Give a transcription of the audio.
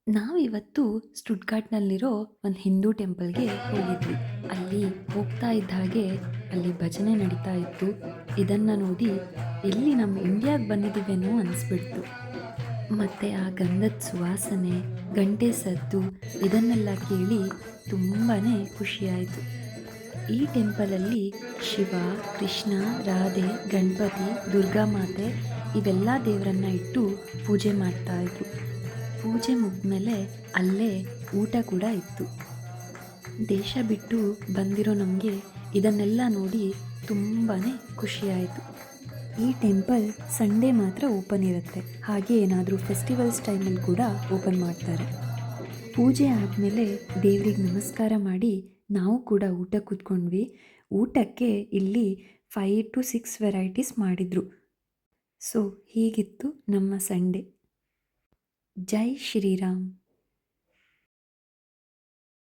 ನಾವಿವತ್ತು ಸ್ಟುಟ್ಗಾರ್ಟ್‌ನಲ್ಲಿರೋ ಒಂದು ಹಿಂದೂ ಟೆಂಪಲ್‌ಗೆ ಹೋಗಿದ್ವಿ. ಅಲ್ಲಿ ಹೋಗ್ತಾ ಇದ್ದ ಹಾಗೆ ಅಲ್ಲಿ ಭಜನೆ ನಡೀತಾ ಇತ್ತು. ಇದನ್ನ ನೋಡಿ ಎಲ್ಲಿ ನಮ್ಮ ಇಂಡಿಯಾಗೆ ಬಂದಿದ್ದೀವೇನೋ ಅನಿಸ್ಬಿಡ್ತು. ಮತ್ತೆ ಆ ಗಂಧದ ಸುವಾಸನೆ, ಗಂಟೆ ಸದ್ದು ಇದನ್ನೆಲ್ಲ ಕೇಳಿ ತುಂಬಾನೇ ಖುಷಿಯಾಯಿತು. ಈ ಟೆಂಪಲಲ್ಲಿ ಶಿವ, ಕೃಷ್ಣ, ರಾಧೆ, ಗಣಪತಿ, ದುರ್ಗಾಮಾತೆ ಇವೆಲ್ಲ ದೇವರನ್ನ ಇಟ್ಟು ಪೂಜೆ ಮಾಡ್ತಾ ಇದ್ರು. ಪೂಜೆ ಮುಗಿದ್ಮೇಲೆ ಅಲ್ಲೇ ಊಟ ಕೂಡ ಇತ್ತು. ದೇಶ ಬಿಟ್ಟು ಬಂದಿರೋ ನಮಗೆ ಇದನ್ನೆಲ್ಲ ನೋಡಿ ತುಂಬಾ ಖುಷಿಯಾಯಿತು. ಈ ಟೆಂಪಲ್ ಸಂಡೇ ಮಾತ್ರ ಓಪನ್ ಇರುತ್ತೆ. ಹಾಗೆ ಏನಾದರೂ ಫೆಸ್ಟಿವಲ್ಸ್ ಟೈಮಲ್ಲಿ ಕೂಡ ಓಪನ್ ಮಾಡ್ತಾರೆ. ಪೂಜೆ ಆದಮೇಲೆ ದೇವ್ರಿಗೆ ನಮಸ್ಕಾರ ಮಾಡಿ ನಾವು ಕೂಡ ಊಟ ಕೂತ್ಕೊಂಡ್ವಿ. ಊಟಕ್ಕೆ ಇಲ್ಲಿ 5 to 6 ವೆರೈಟೀಸ್ ಮಾಡಿದರು. ಸೊ ಹೀಗಿತ್ತು ನಮ್ಮ ಸಂಡೇ. ಜೈ ಶ್ರೀರಾಮ್.